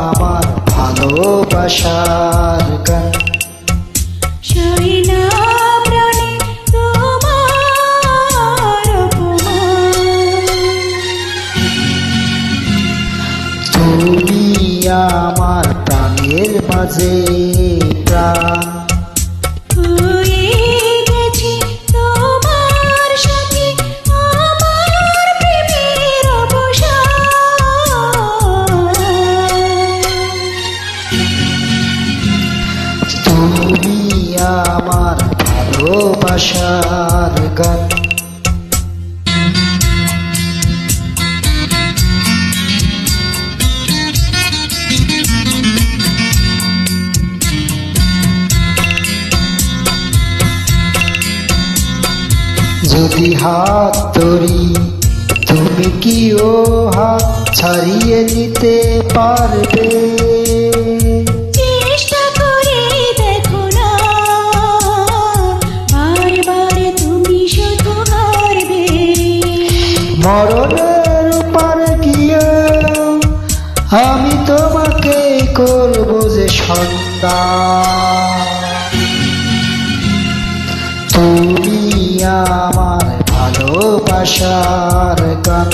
আমার ভালোবাসার গান। সইনা প্রাণে তোমার অপমান, তুমি আমার প্রাণের মাঝে প্রাণ। হয়ে গেছি তোমার সাথে আমার প্রেমের অবসান। তুমি আমার ভালোবাসার গান। যদি হাত ধরি তুমি কি ও হাত ছাড়িয়ে নিতে পারবে? চেষ্টা করে দেখো না, বারবার তুমি শুধু হারবে। মরণের পারে গিয়ে আমি তোমাকে করব যে সন্তান। তুমি আমার ভালোবাসার গান।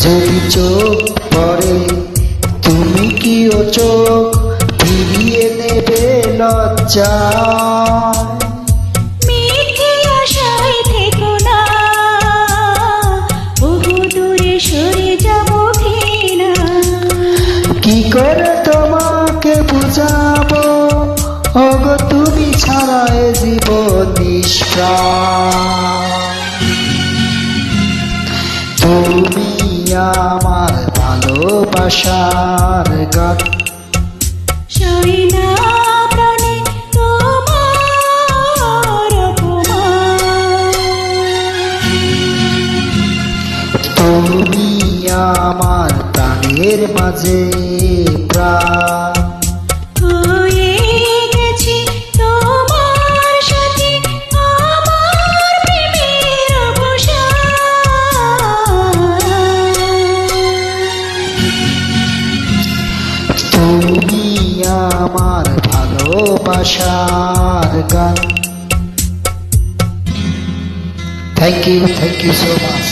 যদি চোখ পড়ে তুমি কি ও চোখ ফিরিয়ে নেবে লজ্জা? মিথ্যে আশায় থেকো না, বহু দূরে সরে যাব ঘৃণা। কি করে তোমাকে বুঝাবো ওগো তুমি ছাড়া এ জীবন নিষ্প্রাণ। তুমি আমার ভালোবাসার গান। সইনা প্রাণে তোমার অপমান, তুমি আমার প্রাণের মাঝে প্রাণ। হয়ে গেছি তোমার সাথে আমার প্রেমের অবসান। তুমি আমার ভালোবাসার গান। Thank you so much.